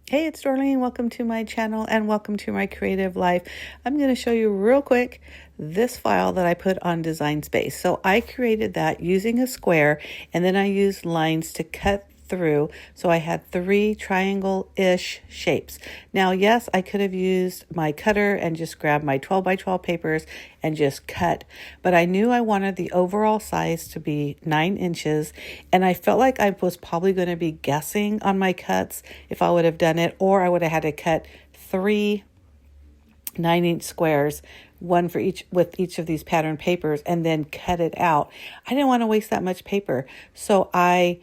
Hey, it's Darlene. Welcome to my channel and welcome to my creative life. I'm going to show you real quick this file that I put on Design Space. So I created that using a square, and then I used lines to cut through. So I had 3 triangle-ish shapes. Now, yes, I could have used my cutter and just grabbed my 12 by 12 papers and just cut, but I knew I wanted the overall size to be 9 inches, and I felt like I was probably going to be guessing on my cuts if I would have done it, or I would have had to cut 3 9-inch squares, one for each with each of these pattern papers, and then cut it out. I didn't want to waste that much paper, so I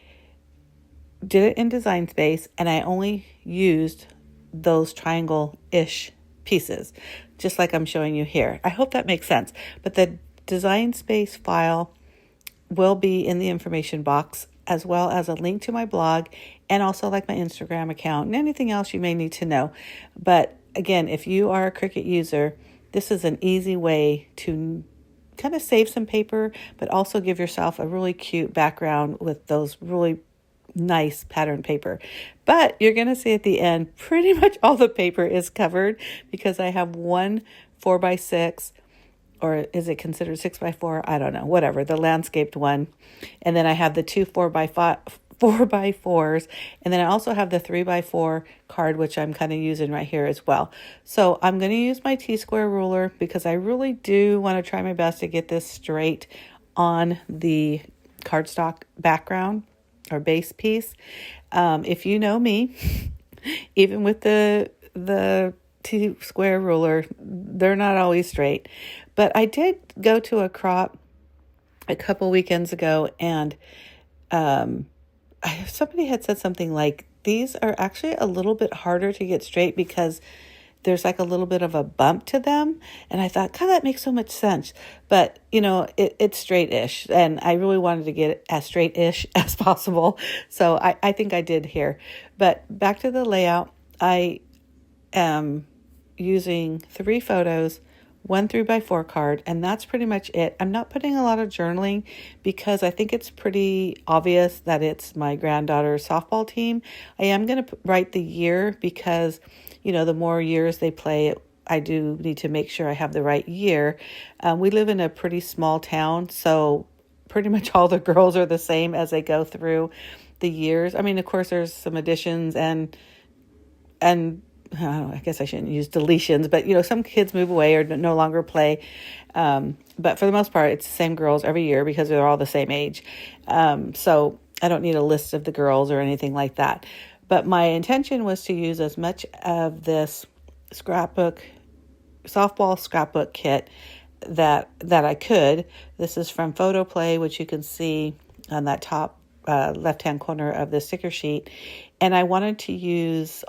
did it in Design Space, and I only used those triangle-ish pieces, just like I'm showing you here. I hope that makes sense. But the Design Space file will be in the information box, as well as a link to my blog and also like my Instagram account and anything else you may need to know. But again, if you are a Cricut user, this is an easy way to kind of save some paper, but also give yourself a really cute background with those really nice pattern paper. But you're going to see at the end, pretty much all the paper is covered because I have one 4x6, or is it considered 6x4? I don't know, whatever, the landscaped one. And then I have the 2 4x4s. And then I also have the 3x4 card, which I'm kind of using right here as well. So I'm going to use my T-square ruler because I really do want to try my best to get this straight on the cardstock background or base piece. If you know me, even with the T-square ruler, they're not always straight. But I did go to a crop a couple weekends ago, and somebody had said something like, these are actually a little bit harder to get straight because there's like a little bit of a bump to them. And I thought, God, that makes so much sense. But, you know, it's straight-ish. And I really wanted to get it as straight-ish as possible. So I think I did here. But back to the layout, I am using 3 photos, 1 3x4 card, and that's pretty much it. I'm not putting a lot of journaling because I think it's pretty obvious that it's my granddaughter's softball team. I am going to write the year because, you know, the more years they play, I do need to make sure I have the right year. We live in a pretty small town, so pretty much all the girls are the same as they go through the years. I mean, of course, there's some additions and I guess I shouldn't use deletions, but, you know, some kids move away or no longer play. But for the most part, it's the same girls every year because they're all the same age. So I don't need a list of the girls or anything like that. But my intention was to use as much of this softball scrapbook kit that I could. This is from Photoplay, which you can see on that top left-hand corner of the sticker sheet. And I wanted to use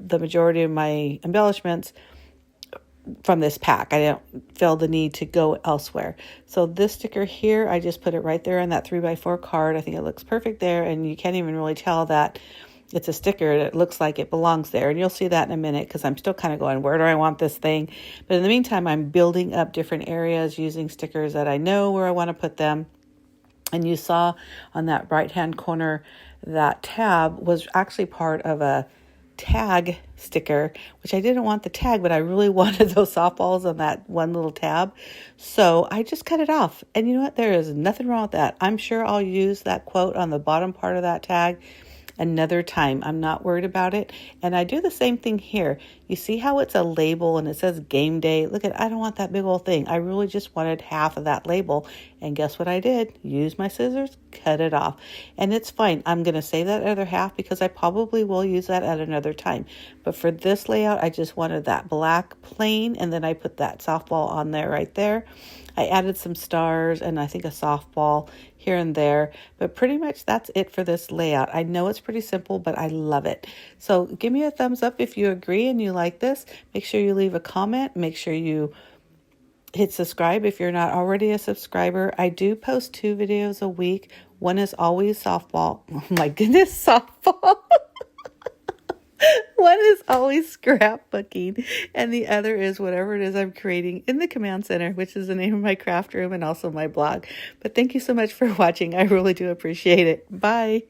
the majority of my embellishments from this pack. I didn't feel the need to go elsewhere. So this sticker here, I just put it right there on that 3x4 card. I think it looks perfect there, and you can't even really tell that it's a sticker. It looks like it belongs there, and you'll see that in a minute because I'm still kind of going, where do I want this thing? But in the meantime, I'm building up different areas using stickers that I know where I want to put them. And you saw on that right-hand corner, that tab was actually part of a tag sticker, which I didn't want the tag, but I really wanted those softballs on that one little tab. So I just cut it off. And you know what? There is nothing wrong with that. I'm sure I'll use that quote on the bottom part of that tag another time. I'm not worried about it. And I do the same thing here. You see how it's a label and it says game day? Look at, I don't want that big old thing. I really just wanted half of that label. And guess what I did? Use my scissors, cut it off. And it's fine. I'm going to save that other half because I probably will use that at another time. But for this layout, I just wanted that black plain, and then I put that softball on there right there. I added some stars and I think a softball here and there, but pretty much that's it for this layout. I know it's pretty simple, but I love it. So give me a thumbs up if you agree and you like this. Make sure you leave a comment. Make sure you hit subscribe if you're not already a subscriber. I do post 2 videos a week. One is always softball. Oh my goodness, softball. One is always scrapbooking, and the other is whatever it is I'm creating in the command center, which is the name of my craft room and also my blog. But thank you so much for watching. I really do appreciate it. Bye.